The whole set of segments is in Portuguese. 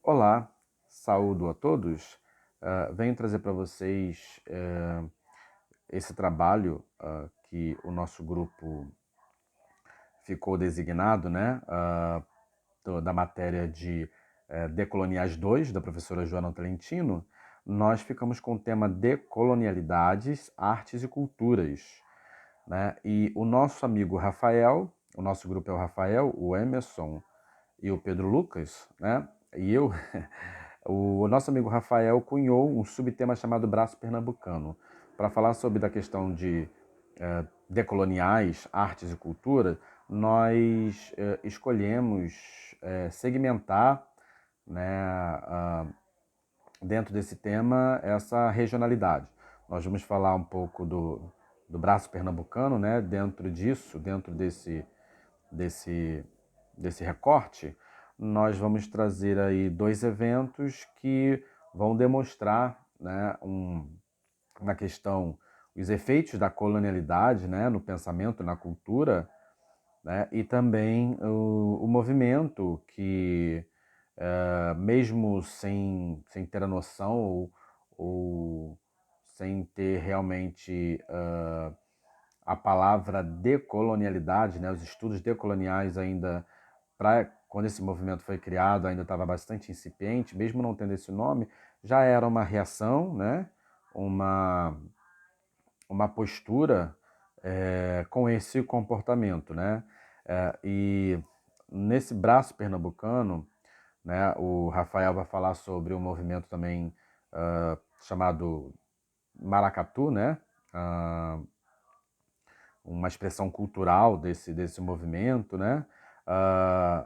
Olá, saúdo a todos. Venho trazer para vocês esse trabalho que o nosso grupo ficou designado, né, da matéria de Decoloniais 2, da professora Joana Tolentino. Nós ficamos com o tema Decolonialidades, Artes e Culturas, né? E o nosso amigo Rafael, o nosso grupo é o Rafael, o Emerson e o Pedro Lucas, né? E eu, o nosso amigo Rafael cunhou um subtema chamado Braço Pernambucano, para falar sobre a questão de decoloniais, artes e cultura. Nós escolhemos segmentar, né, dentro desse tema essa regionalidade. Nós vamos falar um pouco do braço pernambucano, né, dentro disso, dentro desse, desse recorte, nós vamos trazer aí dois eventos que vão demonstrar, né, na questão, os efeitos da colonialidade, né, no pensamento, na cultura, né, e também o movimento que, mesmo sem ter a noção ou sem ter realmente a palavra decolonialidade, né, os estudos decoloniais ainda, quando esse movimento foi criado, ainda estava bastante incipiente, mesmo não tendo esse nome, já era uma reação, né, uma, uma postura com esse comportamento, né? E nesse braço pernambucano, né, o Rafael vai falar sobre um movimento também chamado maracatu, né? Uma expressão cultural desse movimento, né?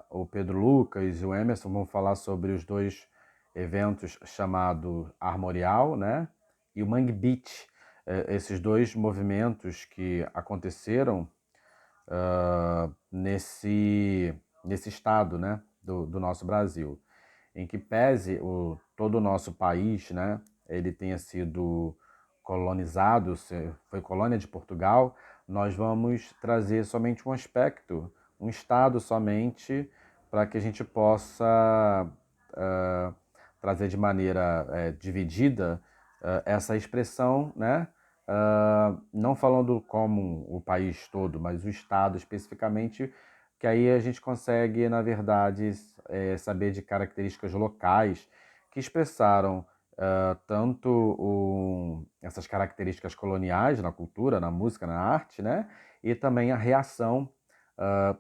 O Pedro Lucas e o Emerson vão falar sobre os dois eventos chamado Armorial, né? E o Mangue Beach. Esses dois movimentos que aconteceram nesse estado, né? Do nosso Brasil, em que pese todo o nosso país, né? Ele tenha sido colonizado, foi colônia de Portugal. Nós vamos trazer somente um aspecto, um estado somente, para que a gente possa trazer de maneira dividida essa expressão, né? Não falando como o país todo, mas o estado especificamente, que aí a gente consegue, na verdade, saber de características locais que expressaram tanto essas características coloniais na cultura, na música, na arte, né? E também a reação uh,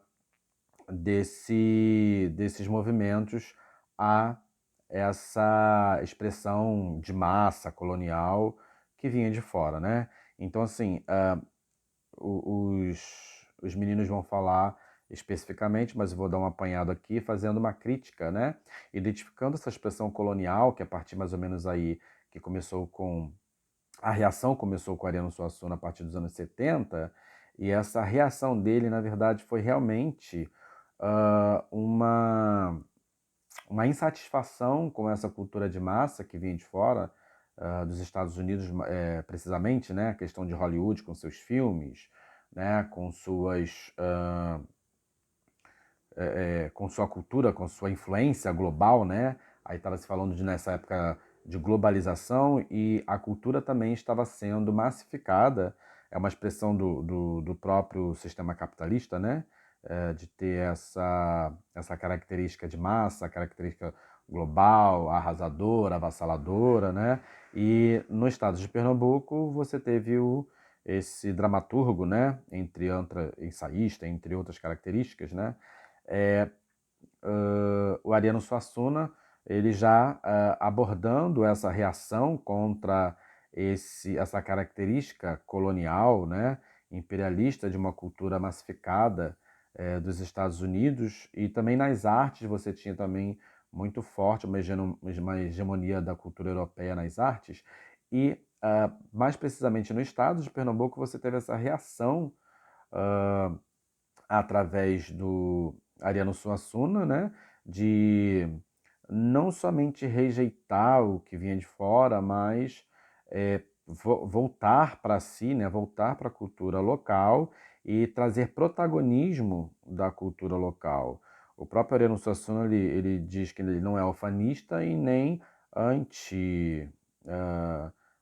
desses movimentos a essa expressão de massa colonial que vinha de fora, né? Então, assim, os meninos vão falar especificamente, mas eu vou dar um apanhado aqui, fazendo uma crítica, né? Identificando essa expressão colonial, que a partir mais ou menos aí, que começou com... A reação começou com o Ariano Suassuna a partir dos anos 70, e essa reação dele, na verdade, foi realmente uma insatisfação com essa cultura de massa que vinha de fora, dos Estados Unidos, precisamente, né? A questão de Hollywood com seus filmes, né? Com sua cultura, com sua influência global, né? Aí estava se falando nessa época de globalização e a cultura também estava sendo massificada. É uma expressão do próprio sistema capitalista, né? De ter essa característica de massa, característica global, arrasadora, avassaladora, né? E no estado de Pernambuco você teve esse dramaturgo, né? Ensaísta, entre outras características, né? É, o Ariano Suassuna, ele já abordando essa reação contra essa característica colonial, né, imperialista de uma cultura massificada dos Estados Unidos, e também nas artes você tinha também muito forte uma hegemonia da cultura europeia nas artes, e mais precisamente no estado de Pernambuco você teve essa reação através do Ariano Suassuna, né, de não somente rejeitar o que vinha de fora, mas voltar para si, né, voltar para a cultura local e trazer protagonismo da cultura local. O próprio Ariano Suassuna, ele diz que ele não é ufanista e nem anti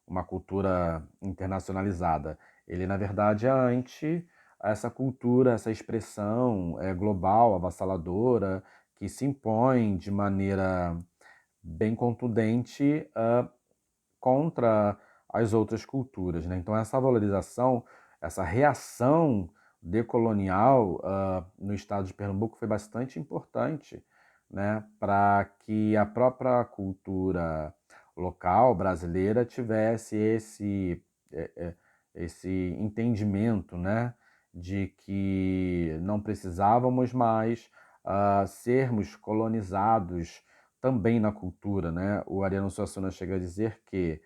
uma cultura internacionalizada. Ele, na verdade, é anti essa cultura, essa expressão global, avassaladora, que se impõe de maneira bem contundente contra as outras culturas, né? Então essa valorização, essa reação decolonial no estado de Pernambuco foi bastante importante, né, para que a própria cultura local brasileira tivesse eh, eh, esse entendimento, né, de que não precisávamos mais sermos colonizados também na cultura, né? O Ariano Suassuna chega a dizer que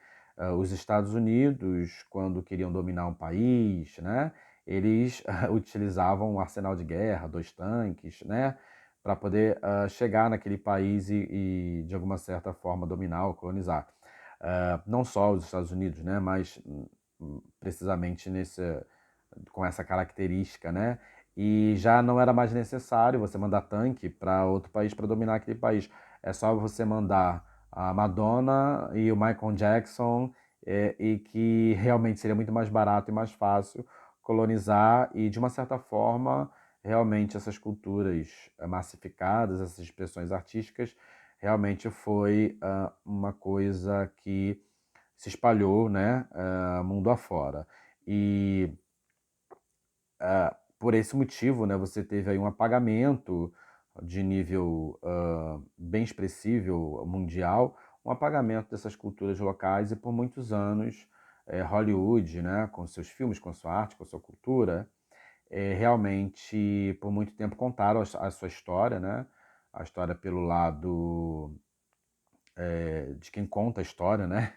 os Estados Unidos, quando queriam dominar um país, né, eles utilizavam um arsenal de guerra, 2 tanques, né, para poder chegar naquele país e, de alguma certa forma, dominar ou colonizar. Não só os Estados Unidos, né, mas precisamente com essa característica, né? E já não era mais necessário você mandar tanque para outro país para dominar aquele país. É só você mandar a Madonna e o Michael Jackson e que realmente seria muito mais barato e mais fácil colonizar e, de uma certa forma, realmente essas culturas massificadas, essas expressões artísticas, realmente foi uma coisa que se espalhou, né, mundo afora. E por esse motivo, né, você teve aí um apagamento de nível bem expressivo mundial, um apagamento dessas culturas locais e por muitos anos Hollywood, né, com seus filmes, com sua arte, com sua cultura, realmente por muito tempo contaram a sua história, né, a história pelo lado de quem conta a história, né?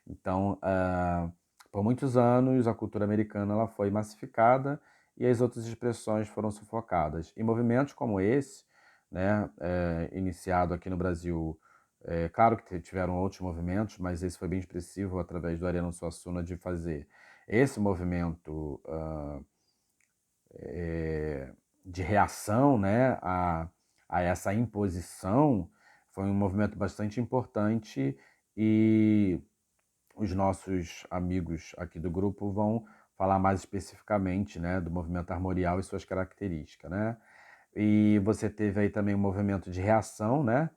Então, por muitos anos, a cultura americana ela foi massificada e as outras expressões foram sufocadas. E movimentos como esse, né, iniciado aqui no Brasil, claro que tiveram outros movimentos, mas esse foi bem expressivo através do Ariano Suassuna de fazer esse movimento de reação, né, a essa imposição, foi um movimento bastante importante e os nossos amigos aqui do grupo vão falar mais especificamente, né, do movimento armorial e suas características, né? E você teve aí também um movimento de reação, né,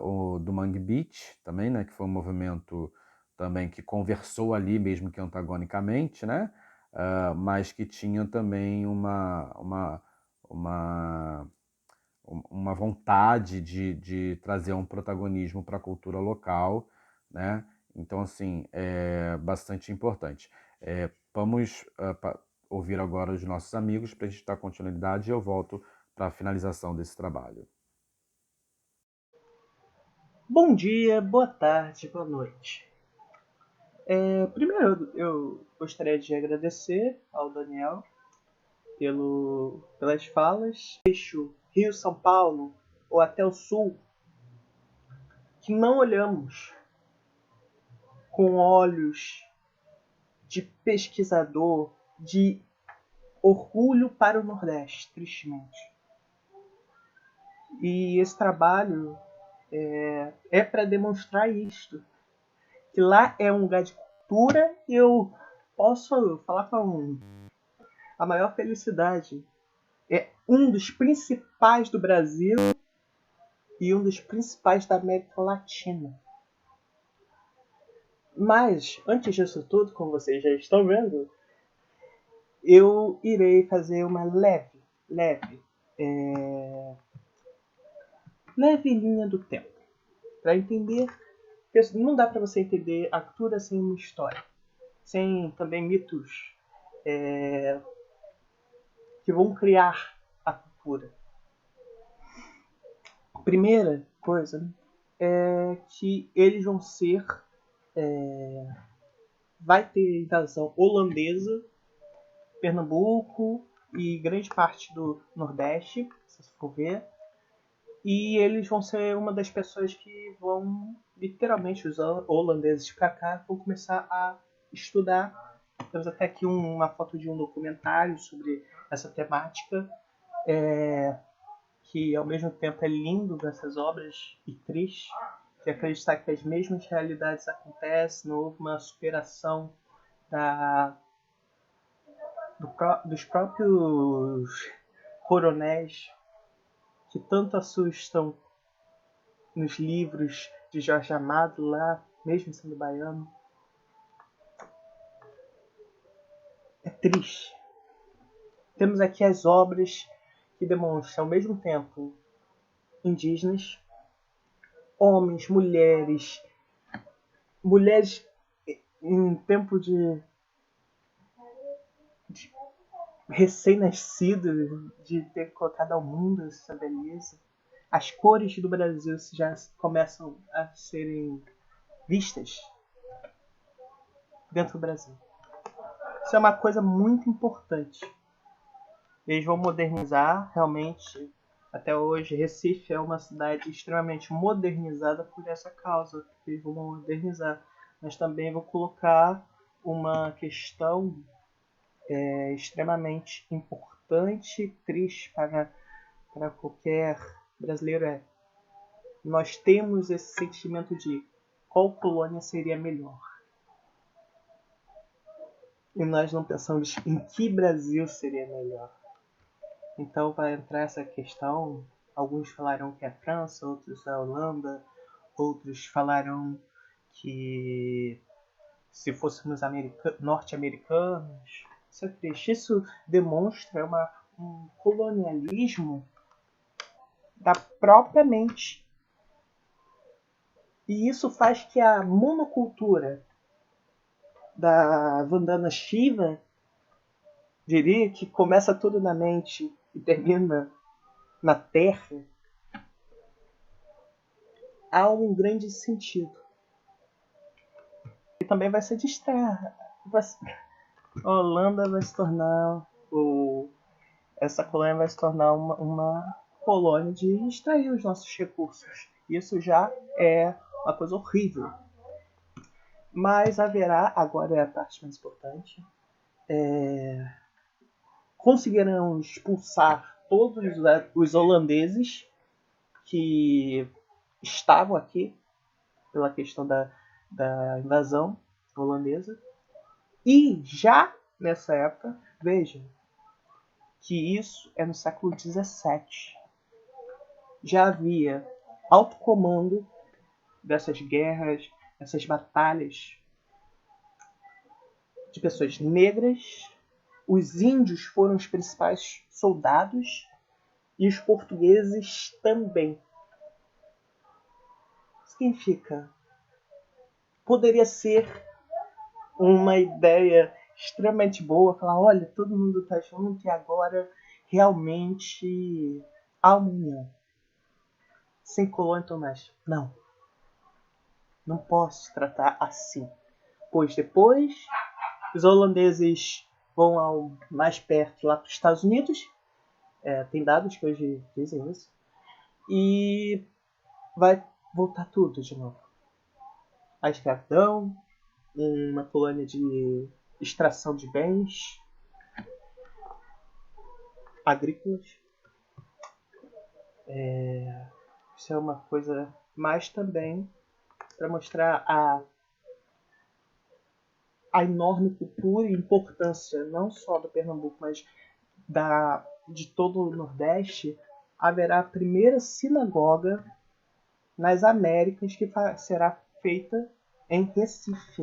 o do Mangue Beach também, né, que foi um movimento também que conversou ali mesmo que antagonicamente, né, mas que tinha também uma, uma vontade de trazer um protagonismo para a cultura local, né? Então, assim, é bastante importante. Vamos ouvir agora os nossos amigos para a gente dar continuidade e eu volto para a finalização desse trabalho. Bom dia, boa tarde, boa noite. Primeiro, eu gostaria de agradecer ao Daniel pelas falas. Eixo Rio-São Paulo ou até o Sul, que não olhamos com olhos de pesquisador, de orgulho para o Nordeste, tristemente. E esse trabalho é para demonstrar isto, que lá é um lugar de cultura e eu posso falar com a maior felicidade. É um dos principais do Brasil e um dos principais da América Latina. Mas, antes disso tudo, como vocês já estão vendo, eu irei fazer uma leve linha do tempo. Para entender, não dá para você entender a cultura sem uma história, sem também mitos que vão criar a cultura. A primeira coisa é que eles vão ser. Vai ter invasão holandesa, Pernambuco e grande parte do Nordeste, se for ver. E eles vão ser uma das pessoas que vão, literalmente, os holandeses para cá, vão começar a estudar. Temos até aqui uma foto de um documentário sobre essa temática, que ao mesmo tempo é lindo nessas obras e triste, de acreditar que as mesmas realidades acontecem, não houve uma superação dos próprios coronéis que tanto assustam nos livros de Jorge Amado lá, mesmo sendo baiano. É triste. Temos aqui as obras que demonstram ao mesmo tempo indígenas, homens, mulheres em tempo de recém-nascido, de ter colocado ao mundo essa beleza. As cores do Brasil já começam a serem vistas dentro do Brasil. Isso é uma coisa muito importante. Eles vão modernizar, realmente. Até hoje, Recife é uma cidade extremamente modernizada por essa causa. Eles vão modernizar. Mas também vou colocar uma questão extremamente importante e triste para qualquer brasileiro. Nós temos esse sentimento de qual colônia seria melhor. E nós não pensamos em que Brasil seria melhor. Então vai entrar essa questão. Alguns falarão que é a França, outros a Holanda, outros falarão que se fôssemos norte-americanos. Isso é triste. Isso demonstra um colonialismo da própria mente. E isso faz que a monocultura da Vandana Shiva, diria que começa tudo na mente e termina na terra, há um grande sentido. E também vai se distrair. A Holanda vai se tornar, essa colônia vai se tornar uma colônia de extrair os nossos recursos. Isso já é uma coisa horrível. Mas haverá, agora é a parte mais importante, conseguirão expulsar todos os holandeses que estavam aqui pela questão da invasão holandesa. E já nessa época, veja que isso é no século XVII. Já havia alto comando dessas guerras, dessas batalhas de pessoas negras. Os índios foram os principais soldados e os portugueses também. Significa, poderia ser uma ideia extremamente boa, falar, olha, todo mundo está junto e agora realmente há união. Sem colônia Tomás. Não posso tratar assim. Pois depois os holandeses vão ao mais perto lá para os Estados Unidos. Tem dados que hoje dizem isso. E vai voltar tudo de novo. A escravidão, uma colônia de extração de bens agrícolas. Isso é uma coisa mais também para mostrar a enorme cultura e importância não só do Pernambuco, mas de todo o Nordeste. Haverá a primeira sinagoga nas Américas que será feita em Recife.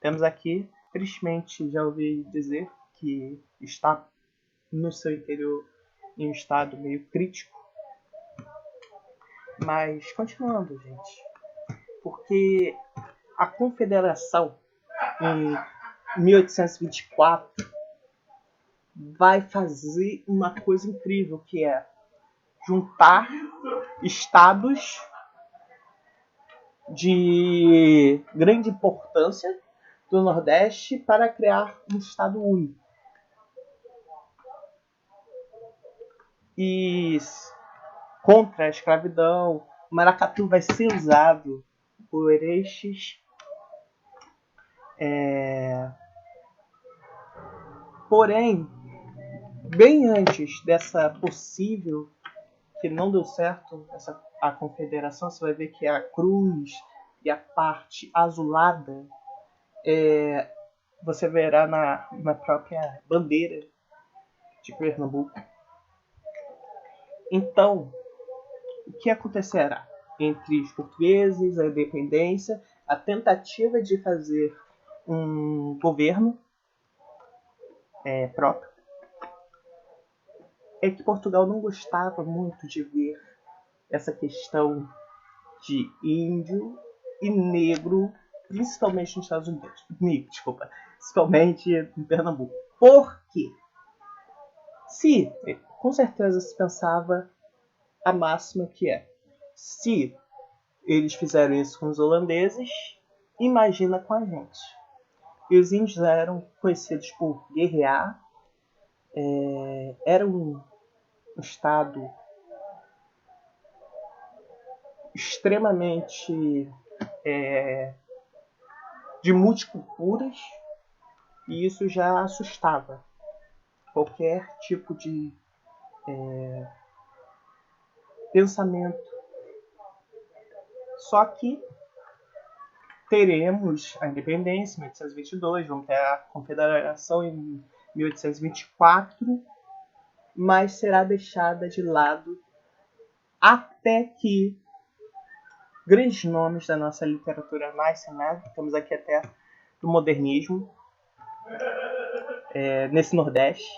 Temos aqui, tristemente, já ouvi dizer que está no seu interior em um estado meio crítico. Mas, continuando, gente, porque a Confederação, em 1824, vai fazer uma coisa incrível, que é juntar estados de grande importância do Nordeste para criar um estado único. E contra a escravidão, o maracatu vai ser usado por estes. Porém, bem antes dessa possível que não deu certo a confederação, você vai ver que a cruz e a parte azulada você verá na própria bandeira de Pernambuco. Então, o que acontecerá entre os portugueses, a independência, a tentativa de fazer um governo próprio, é que Portugal não gostava muito de ver essa questão de índio e negro, principalmente nos Estados Unidos. Principalmente em Pernambuco. Por quê? Com certeza se pensava a máxima que se eles fizeram isso com os holandeses, imagina com a gente. E os índios eram conhecidos por guerrear, era um estado extremamente de multiculturas, e isso já assustava qualquer tipo de pensamento. Só que teremos a independência em 1822, vamos ter a confederação em 1824, mas será deixada de lado até que grandes nomes da nossa literatura nascem, né? Temos aqui até do modernismo, nesse Nordeste.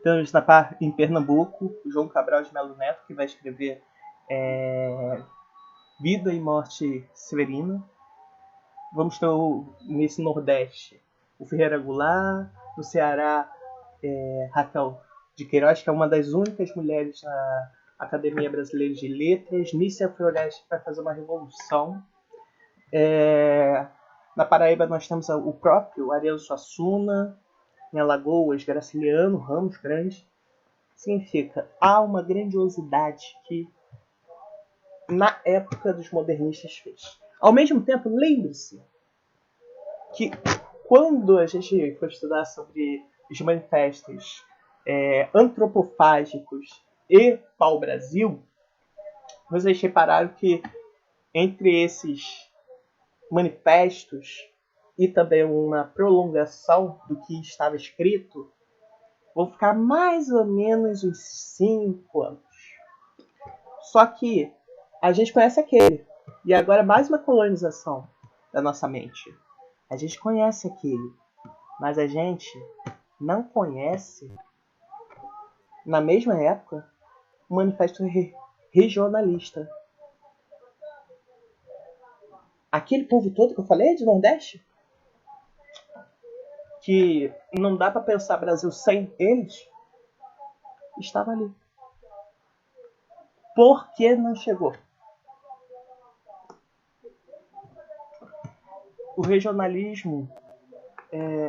Temos em Pernambuco, o João Cabral de Melo Neto, que vai escrever Vida e Morte Severina. Vamos ter nesse Nordeste o Ferreira Goulart, no Ceará Raquel de Queiroz, que é uma das únicas mulheres na Academia Brasileira de Letras. Nícia Floresta vai fazer uma revolução. Na Paraíba nós temos o próprio Ariano Suassuna, em Alagoas, Graciliano Ramos Grande. Significa, há uma grandiosidade que na época dos modernistas fez. Ao mesmo tempo, lembre-se que quando a gente for estudar sobre os manifestos antropofágicos e pau-brasil, vocês repararam que entre esses manifestos e também uma prolongação do que estava escrito, vão ficar mais ou menos uns 5 anos. Só que a gente conhece aquele. E agora mais uma colonização da nossa mente. A gente conhece aquele, mas a gente não conhece, na mesma época, o manifesto regionalista. Aquele povo todo que eu falei de Nordeste, que não dá para pensar Brasil sem eles, estava ali. Por que não chegou? O regionalismo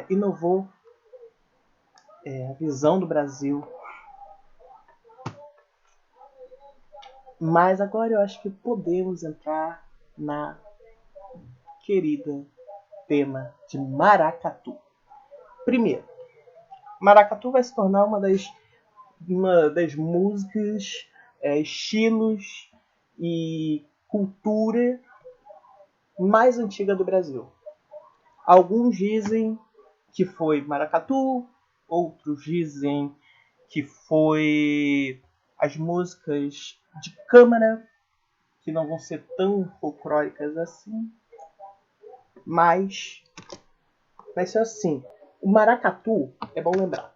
inovou a visão do Brasil. Mas agora eu acho que podemos entrar na querida tema de maracatu. Primeiro, maracatu vai se tornar uma das músicas, estilos e cultura mais antiga do Brasil. Alguns dizem que foi maracatu, outros dizem que foi as músicas de câmara, que não vão ser tão folclóricas assim, mas vai ser assim. O maracatu, é bom lembrar,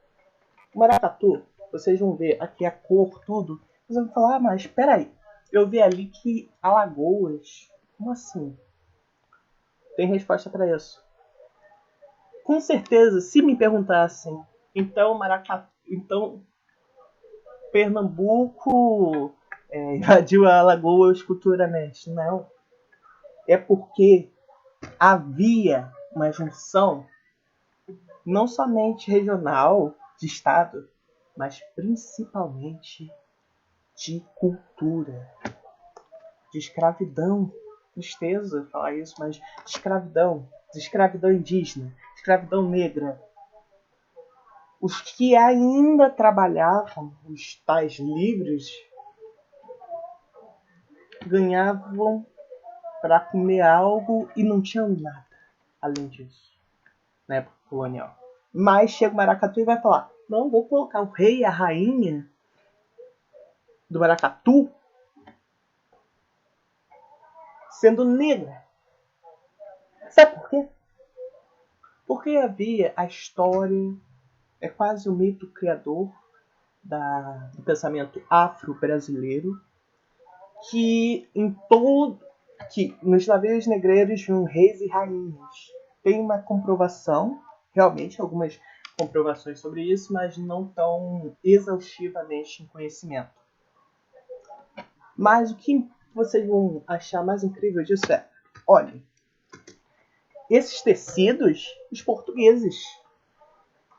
o maracatu, vocês vão ver aqui a cor, tudo, vocês vão falar, mas espera aí, eu vi ali que Alagoas, como assim? Tem resposta para isso. Com certeza, se me perguntassem, então maracatu, então Pernambuco invadiu a Alagoas culturalmente. Não. É porque havia uma junção não somente regional, de estado, mas principalmente de cultura, de escravidão. Tristeza falar isso, mas de escravidão indígena, de escravidão negra. Os que ainda trabalhavam, os tais livres, ganhavam para comer algo e não tinham nada além disso, na época colonial. Mas chega o maracatu e vai falar: não, vou colocar o rei e a rainha do maracatu sendo negra. Sabe por quê? Porque havia a história, é quase o mito criador do pensamento afro-brasileiro, que nos navios negreiros vinham reis e rainhas. Tem uma comprovação, realmente algumas comprovações sobre isso, mas não tão exaustivamente em conhecimento. Mas o que vocês vão achar mais incrível disso é, olha, esses tecidos, os portugueses,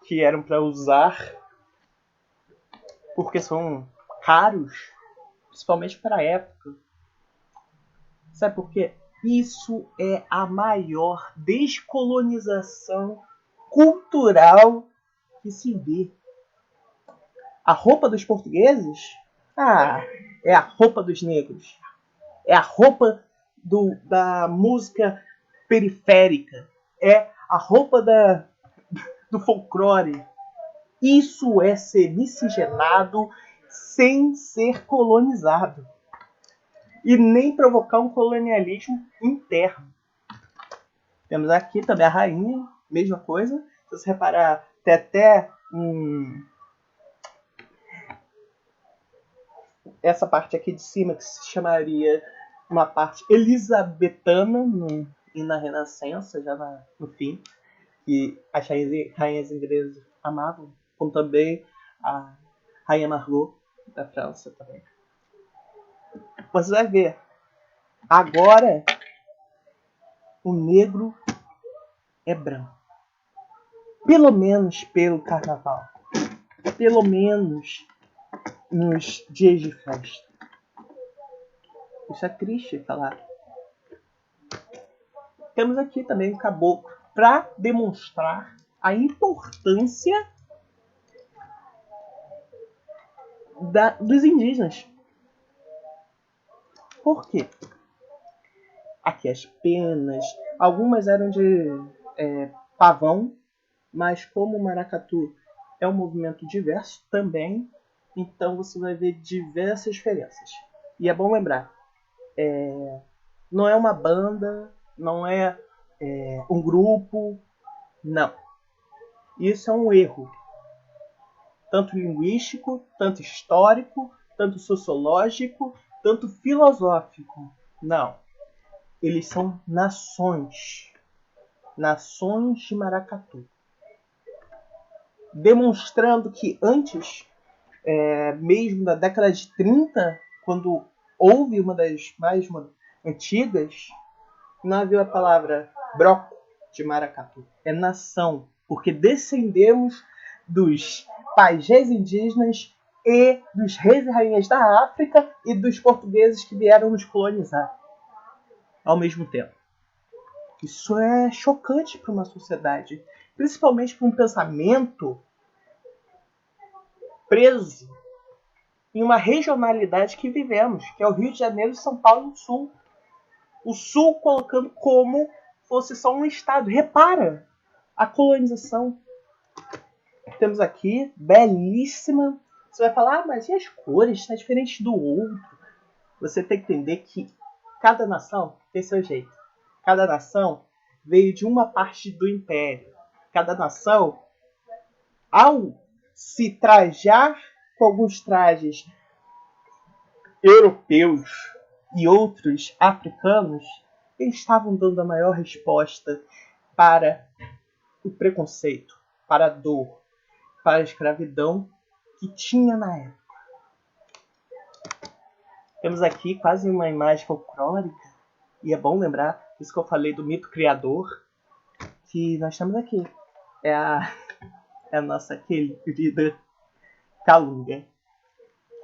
que eram para usar, porque são raros, principalmente para a época. Sabe por quê? Isso é a maior descolonização cultural que se vê. A roupa dos portugueses, é a roupa dos negros. É a roupa da música periférica. É a roupa do folclore. Isso é ser miscigenado sem ser colonizado. E nem provocar um colonialismo interno. Temos aqui também a rainha, mesma coisa. Se você reparar, tem até essa parte aqui de cima, que se chamaria uma parte elisabetana na Renascença, já no fim, que as rainhas inglesas amavam, como também a rainha Margot da França também. Você vai ver, agora o negro é branco. Pelo menos pelo carnaval. Pelo menos nos dias de festa. Isso é triste falar. Temos aqui também o caboclo para demonstrar a importância dos indígenas. Por quê? Aqui as penas, algumas eram de pavão, mas como o maracatu é um movimento diverso também, então você vai ver diversas diferenças. E é bom lembrar, não é uma banda, não é um grupo, não. Isso é um erro, tanto linguístico, tanto histórico, tanto sociológico, tanto filosófico. Não. Eles são nações. Nações de maracatu. Demonstrando que antes, mesmo da década de 30, quando houve uma das mais antigas, não havia a palavra broco de maracatu. É nação. Porque descendemos dos pajés indígenas e dos reis e rainhas da África e dos portugueses que vieram nos colonizar ao mesmo tempo. Isso é chocante para uma sociedade, principalmente para um pensamento preso em uma regionalidade que vivemos, que é o Rio de Janeiro e São Paulo no Sul. O Sul colocando como fosse só um estado. Repara a colonização. Temos aqui, belíssima. Você vai falar, mas e as cores? Está diferente do outro. Você tem que entender que cada nação tem seu jeito. Cada nação veio de uma parte do império. Cada nação, ao se trajar com alguns trajes europeus e outros africanos, eles estavam dando a maior resposta para o preconceito, para a dor, para a escravidão que tinha na época. Temos aqui quase uma imagem folclórica, e é bom lembrar, isso que eu falei do mito criador, que nós temos aqui. É a nossa querida Calunga,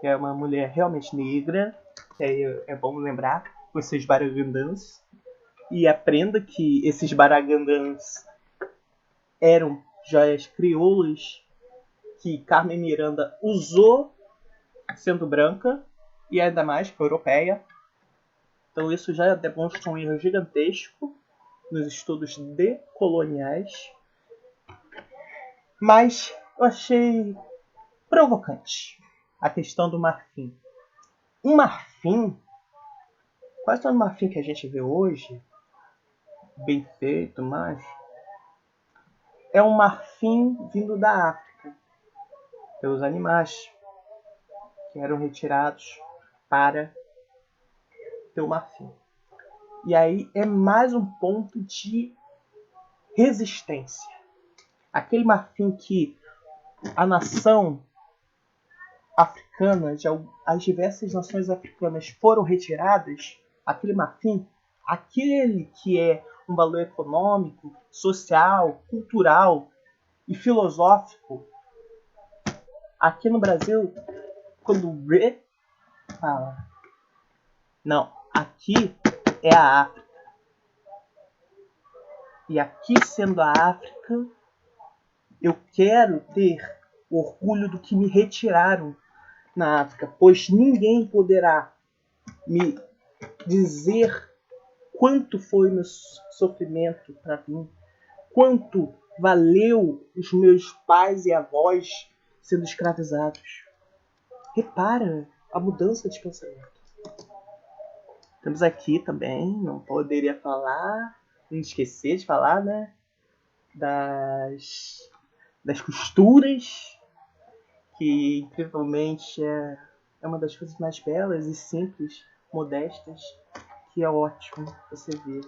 que é uma mulher realmente negra, que aí é bom lembrar, com seus baragandãs, e aprenda que esses baragandãs eram joias crioulas que Carmen Miranda usou sendo branca, e ainda mais europeia, Então isso já demonstra um erro gigantesco nos estudos decoloniais. Mas eu achei provocante a questão do marfim. Um marfim, quase todo marfim que a gente vê hoje, bem feito, mas é um marfim vindo da África, pelos animais que eram retirados para ter o marfim. E aí é mais um ponto de resistência. Aquele marfim que a nação africana, as diversas nações africanas foram retiradas, aquele marfim, aquele que é um valor econômico, social, cultural e filosófico, aqui no Brasil, quando o Bre fala, não, aqui é a África. E aqui sendo a África, eu quero ter orgulho do que me retiraram na África, pois ninguém poderá me dizer quanto foi meu sofrimento para mim, quanto valeu os meus pais e avós sendo escravizados. Repara a mudança de pensamento. Temos aqui também, não poderia falar, não esquecer de falar, né, das costuras, que incrivelmente é uma das coisas mais belas e simples, modestas, que é ótimo você ver.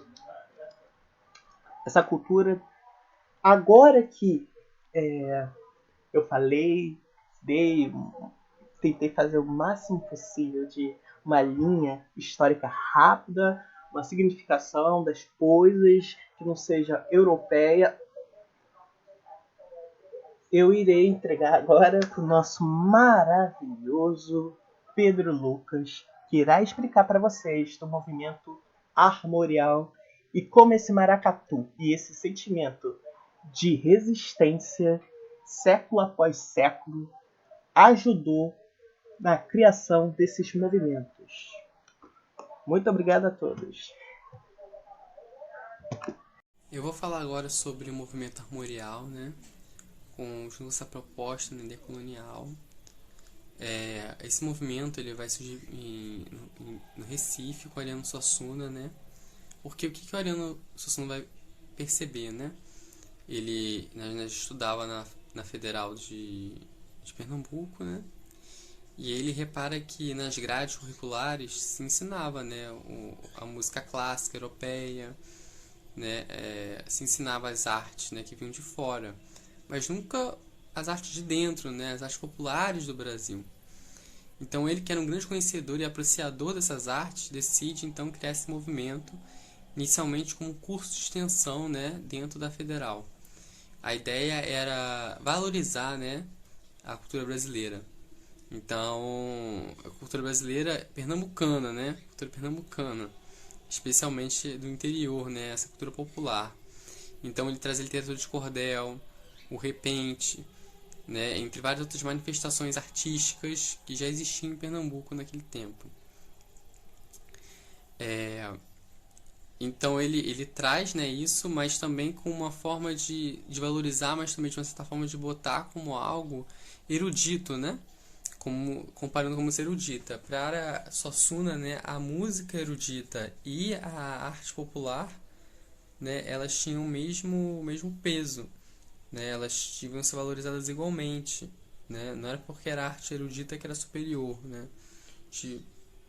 Essa cultura, agora que eu falei, tentei fazer o máximo possível de uma linha histórica rápida, uma significação das coisas que não seja europeia, eu irei entregar agora para o nosso maravilhoso Pedro Lucas, que irá explicar para vocês do movimento armorial e como esse maracatu e esse sentimento de resistência, século após século, ajudou na criação desses movimentos. Muito obrigado a todos. Eu vou falar agora sobre o movimento armorial, né? Com essa proposta, né, decolonial. Esse movimento ele vai surgir no Recife com o Ariano Suassuna, né? Porque o que o Ariano Suassuna vai perceber, né? Ele estudava na Federal de Pernambuco, né? E ele repara que nas grades curriculares se ensinava, né, a música clássica europeia, né, se ensinava as artes, né, que vinham de fora, mas nunca as artes de dentro, né, as artes populares do Brasil. Então ele, que era um grande conhecedor e apreciador dessas artes, decide então criar esse movimento, inicialmente como um curso de extensão, né, dentro da Federal. A ideia era valorizar, né, a cultura brasileira. Então, a cultura brasileira é pernambucana, né? Cultura pernambucana, especialmente do interior, né? Essa cultura popular. Então, ele traz a literatura de cordel, o repente, né? Entre várias outras manifestações artísticas que já existiam em Pernambuco naquele tempo. Então, ele traz, né, isso, mas também com uma forma de valorizar, mas também de uma certa forma de botar como algo erudito, né? Comparando como ser erudita. Para Suassuna, né, a música erudita e a arte popular, né, elas tinham o mesmo peso, né, elas deviam ser valorizadas igualmente, né, não era porque era arte erudita que era superior, né, de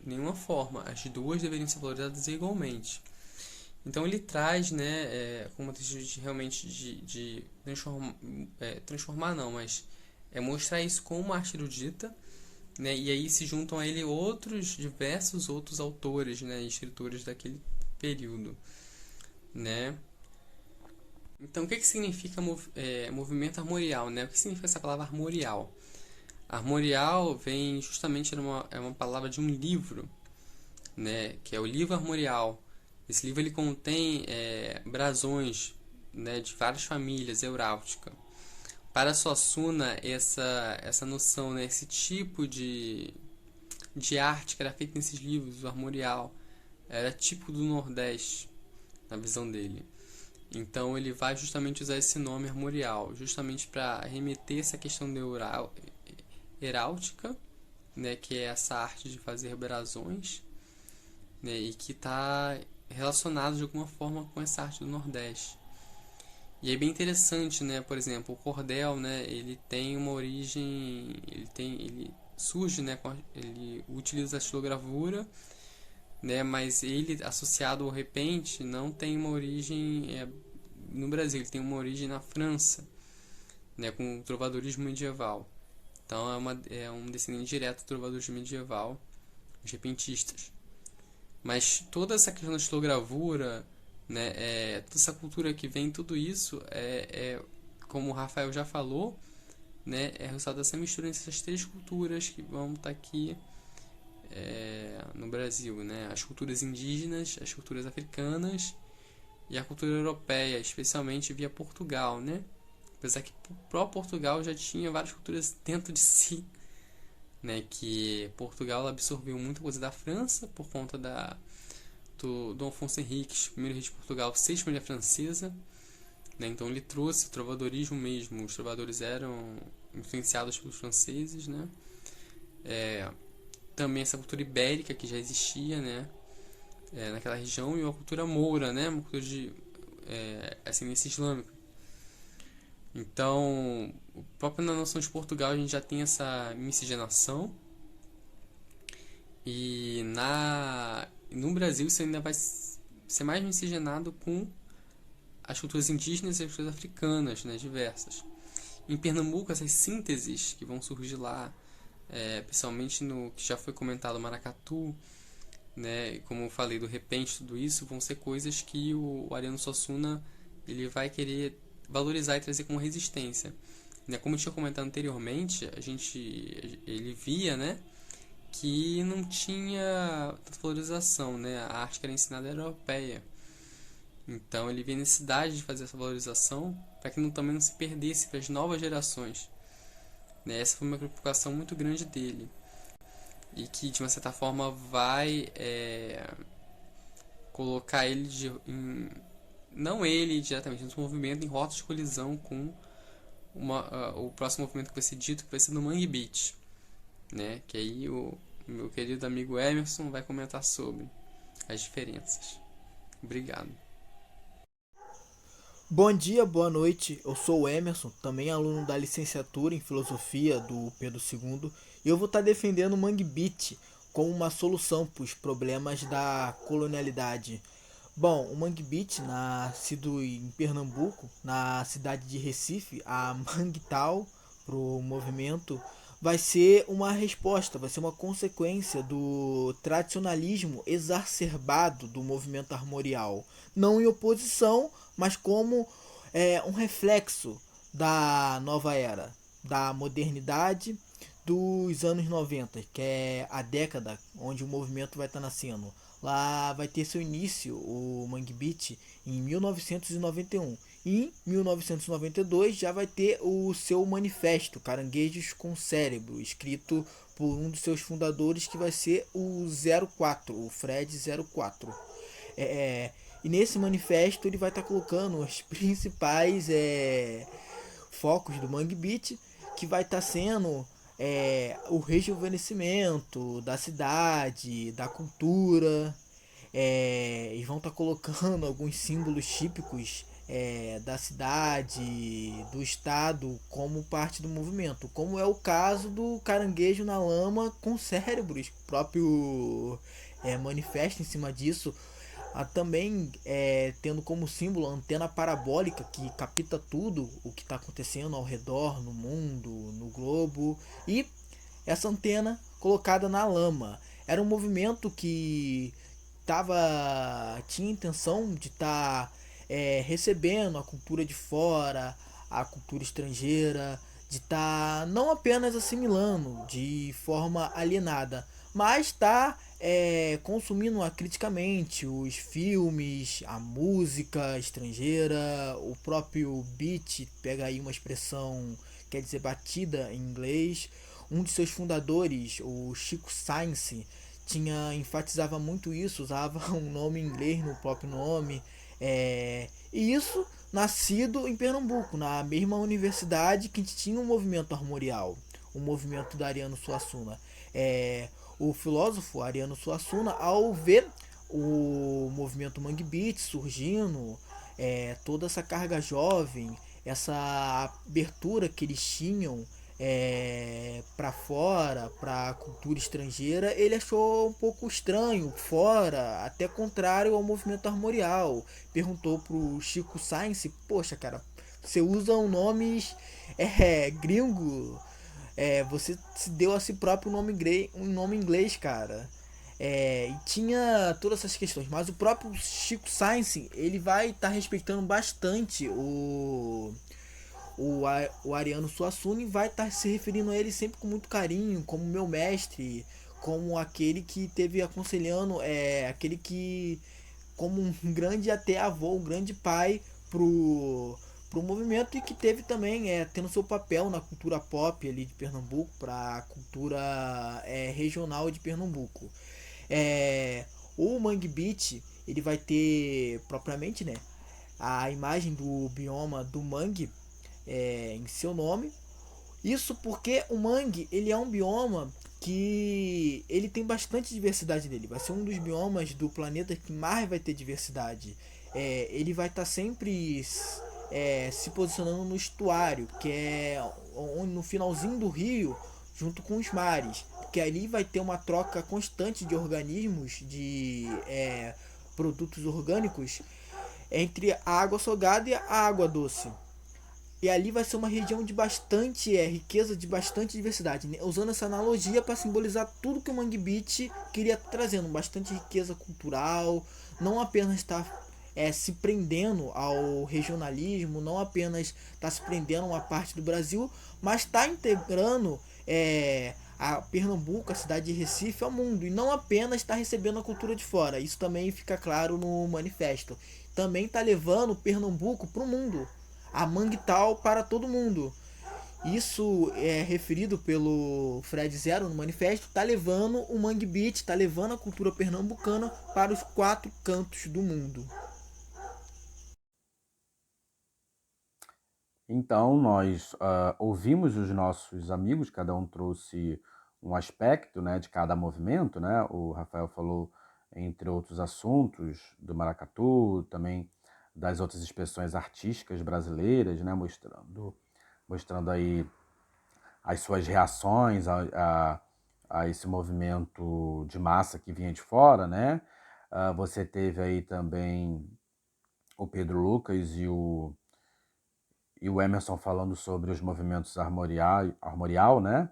nenhuma forma, as duas deveriam ser valorizadas igualmente. Então ele traz, né, como de realmente de transformar não, mas mostrar isso como uma arte erudita, né, e aí se juntam a ele diversos outros autores, né, e escritores daquele período, né. Então o que significa movimento armorial, né? O que significa essa palavra armorial? Armorial vem justamente é uma palavra de um livro, né, que é o livro armorial. Esse livro ele contém brasões, né, de várias famílias euráuticas. Para Suassuna, essa noção, né, esse tipo de arte que era feita nesses livros, o armorial, era típico do Nordeste, na visão dele. Então ele vai justamente usar esse nome armorial, justamente para remeter essa questão da heráldica, né, que é essa arte de fazer brasões, né, e que está relacionado de alguma forma com essa arte do Nordeste. E é bem interessante, né, por exemplo, o cordel, né, ele tem uma origem, ele surge, né, ele utiliza a estilogravura, né, mas ele associado ao repente não tem uma origem no Brasil, ele tem uma origem na França, né, com o trovadorismo medieval. Então é um descendente direto do trovadorismo medieval, os repentistas. Mas toda essa questão da estilogravura, né, toda essa cultura que vem, tudo isso como o Rafael já falou, né, é resultado dessa mistura entre essas três culturas que vão estar aqui no Brasil, né, as culturas indígenas, as culturas africanas e a cultura europeia, especialmente via Portugal, né? Apesar que o próprio Portugal já tinha várias culturas dentro de si, né? Que Portugal absorveu muita coisa da França por conta do Dom Afonso Henriques, primeiro rei de Portugal, ser de família francesa, né? Então ele trouxe o trovadorismo mesmo. Os trovadores eram influenciados pelos franceses, né? Também essa cultura ibérica que já existia, né? Naquela região, e uma cultura moura, né? Uma cultura de ascendência islâmica. Então, próprio na noção de Portugal a gente já tem essa miscigenação, e no Brasil isso ainda vai ser mais miscigenado com as culturas indígenas e as culturas africanas, né, diversas. Em Pernambuco, essas sínteses que vão surgir lá, principalmente no que já foi comentado, maracatu, né, como eu falei, do repente, tudo isso vão ser coisas que o Ariano Suassuna ele vai querer valorizar e trazer como resistência, né? Como eu tinha comentado anteriormente, ele via, né, que não tinha tanta valorização, né? A arte que era ensinada era europeia, então ele via a necessidade de fazer essa valorização para que também não se perdesse para as novas gerações, né? Essa foi uma preocupação muito grande dele, e que de uma certa forma vai colocar ele não ele diretamente, mas o movimento em rota de colisão com o próximo movimento que vai ser dito, que vai ser no Mangue Beat, né? Que aí o meu querido amigo Emerson vai comentar sobre as diferenças. Obrigado. Bom dia, boa noite. Eu sou o Emerson, também aluno da licenciatura em Filosofia do Pedro II, e eu vou estar defendendo o Mangue Beat como uma solução para os problemas da colonialidade. Bom, o Mangue Beat, nascido em Pernambuco, na cidade de Recife, a Mangue Tal, para o movimento, vai ser uma resposta, vai ser uma consequência do tradicionalismo exacerbado do movimento armorial. Não em oposição, mas como um reflexo da nova era, da modernidade dos anos 90, que é a década onde o movimento vai estar nascendo. Lá vai ter seu início o Mangue Beat em 1991. E em 1992 já vai ter o seu manifesto Caranguejos com Cérebro, escrito por um dos seus fundadores, que vai ser o 04, o Fred 04. E nesse manifesto ele vai estar colocando os principais focos do Mangue Beat, que vai estar sendo o rejuvenescimento da cidade, da cultura. E vão estar colocando alguns símbolos típicos da cidade, do estado, como parte do movimento, como é o caso do caranguejo na lama com cérebros. O próprio manifesto em cima disso, também tendo como símbolo a antena parabólica que capta tudo o que está acontecendo ao redor, no mundo, no globo, e essa antena colocada na lama. Era um movimento que tinha a intenção de estar recebendo a cultura de fora, a cultura estrangeira, de estar não apenas assimilando de forma alienada, mas estar consumindo criticamente os filmes, a música estrangeira, o próprio beat, pega aí uma expressão, quer dizer batida em inglês. Um de seus fundadores, o Chico Science, enfatizava muito isso, usava um nome em inglês no próprio nome. E isso nascido em Pernambuco, na mesma universidade que tinha um movimento armorial, o movimento da Ariano Suassuna. O filósofo Ariano Suassuna, ao ver o movimento Mangue Beat surgindo, toda essa carga jovem, essa abertura que eles tinham para fora, para a cultura estrangeira, ele achou um pouco estranho, fora, até contrário ao movimento armorial. Perguntou pro Chico Science: poxa, cara, você usa nomes gringo, você se deu a si próprio um nome inglês, cara. E tinha todas essas questões, mas o próprio Chico Science ele vai estar respeitando bastante o Ariano Suassuna e vai estar se referindo a ele sempre com muito carinho, como meu mestre, como aquele que teve aconselhando, aquele que, como um grande até avô, um grande pai pro movimento, e que teve também tendo seu papel na cultura pop ali de Pernambuco, para a cultura regional de Pernambuco. O Mangue Beach ele vai ter propriamente, né, a imagem do bioma do mangue em seu nome. Isso porque o mangue ele é um bioma que ele tem bastante diversidade nele. Vai ser um dos biomas do planeta que mais vai ter diversidade. Ele vai estar sempre se posicionando no estuário, que é no finalzinho do rio, junto com os mares, que ali vai ter uma troca constante de organismos, de produtos orgânicos entre a água salgada e a água doce. E ali vai ser uma região de bastante riqueza, de bastante diversidade, né? Usando essa analogia para simbolizar tudo que o Mangue Beach queria trazendo, bastante riqueza cultural, não apenas estar se prendendo ao regionalismo, não apenas está se prendendo a uma parte do Brasil, mas está integrando a Pernambuco, a cidade de Recife, ao mundo, e não apenas está recebendo a cultura de fora. Isso também fica claro no manifesto. Também está levando Pernambuco para o mundo, a Mangue Tal para todo mundo. Isso é referido pelo Fred Zero no manifesto, está levando o Mangue Beat, está levando a cultura pernambucana para os 4 cantos do mundo. Então, nós ouvimos os nossos amigos, cada um trouxe um aspecto, né, de cada movimento, né? O Rafael falou, entre outros assuntos, do maracatu, também das outras expressões artísticas brasileiras, né, mostrando aí as suas reações a esse movimento de massa que vinha de fora, né? Você teve aí também o Pedro Lucas e o Emerson falando sobre os movimentos armorial, né?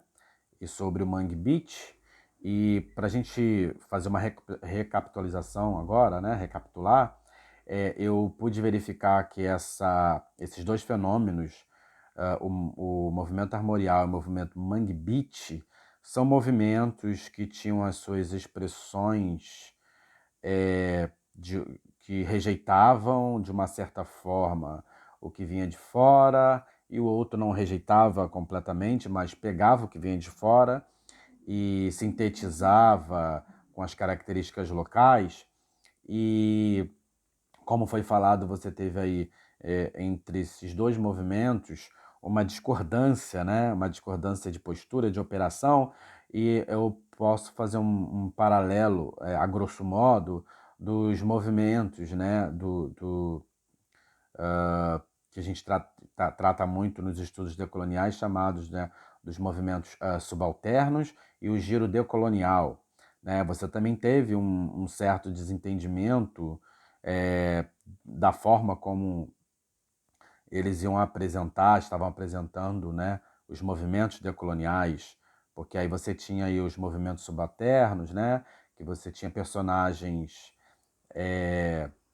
E sobre o Mangue Beach. E para a gente fazer uma recapitulação agora, né? Recapitular, eu pude verificar que esses dois fenômenos, o movimento armorial e o movimento Mangue Beach, são movimentos que tinham as suas expressões que rejeitavam, de uma certa forma, o que vinha de fora, e o outro não rejeitava completamente, mas pegava o que vinha de fora e sintetizava com as características locais. E, como foi falado, você teve aí, entre esses dois movimentos, uma discordância, né? Uma discordância de postura, de operação, e eu posso fazer um paralelo, a grosso modo, dos movimentos, né? Que a gente trata muito nos estudos decoloniais, chamados, né, dos movimentos subalternos e o giro decolonial. Né? Você também teve um certo desentendimento da forma como eles iam estavam apresentando, né, os movimentos decoloniais, porque aí você tinha aí os movimentos subalternos, né, que você tinha personagens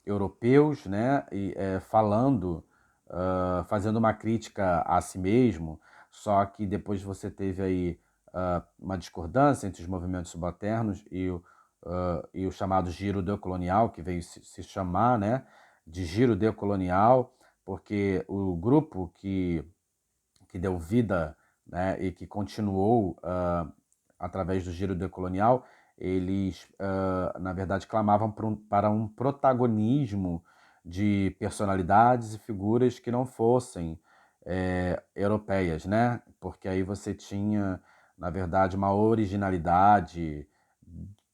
europeus, né, fazendo uma crítica a si mesmo, só que depois você teve aí uma discordância entre os movimentos subalternos e o chamado giro decolonial, que veio se chamar, né, de giro decolonial, porque o grupo que deu vida, né, e que continuou através do giro decolonial, eles, na verdade, clamavam para um protagonismo de personalidades e figuras que não fossem europeias, né? Porque aí você tinha, na verdade, uma originalidade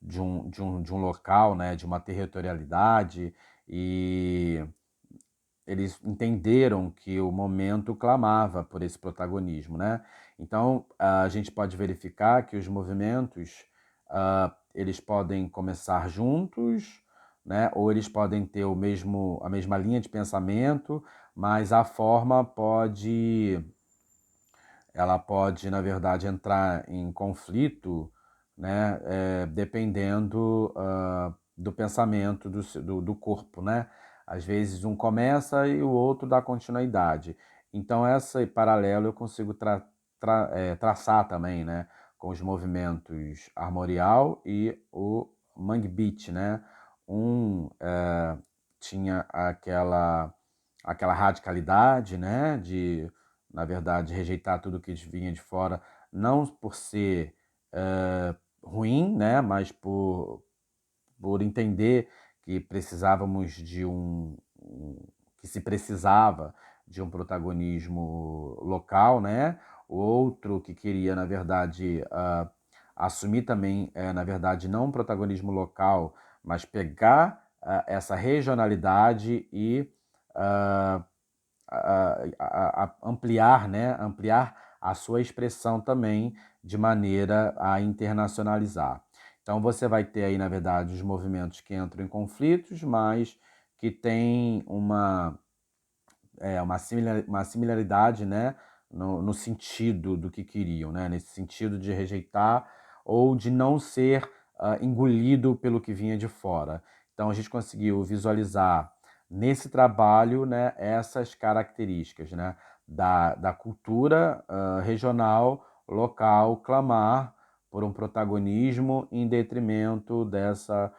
de um local, né? De uma territorialidade, e eles entenderam que o momento clamava por esse protagonismo, né? Então, a gente pode verificar que os movimentos, eles podem começar juntos, né? Ou eles podem ter a mesma linha de pensamento, mas a forma ela pode, na verdade, entrar em conflito, né? Dependendo do pensamento do corpo, né? Às vezes um começa e o outro dá continuidade. Então, esse paralelo eu consigo traçar também, né? Com os movimentos armorial e o Mangue Beat, né? Um tinha aquela radicalidade, né? De, na verdade, rejeitar tudo que vinha de fora, não por ser ruim, né? Mas por entender que precisávamos que se precisava de um protagonismo local, né? O outro que queria, na verdade, assumir também, na verdade, não um protagonismo local, mas pegar essa regionalidade e uh, ampliar, né? Ampliar a sua expressão também de maneira a internacionalizar. Então você vai ter aí, na verdade, os movimentos que entram em conflitos, mas que têm uma similaridade, né, no sentido do que queriam, né, nesse sentido de rejeitar ou de não ser engolido pelo que vinha de fora. Então a gente conseguiu visualizar nesse trabalho, né, essas características, né, da cultura regional, local, clamar por um protagonismo em detrimento dessa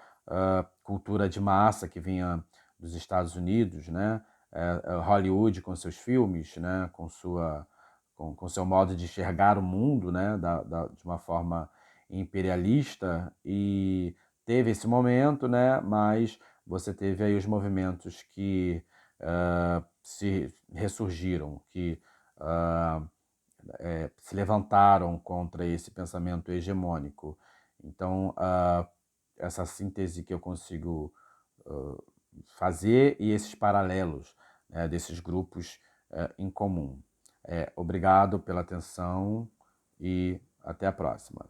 cultura de massa que vinha dos Estados Unidos, né, Hollywood com seus filmes, né, com seu modo de enxergar o mundo, né, de uma forma imperialista, e teve esse momento, né, mas você teve aí os movimentos que se ressurgiram, que se levantaram contra esse pensamento hegemônico. Então, essa síntese que eu consigo fazer e esses paralelos, né, desses grupos em comum. Obrigado pela atenção e até a próxima.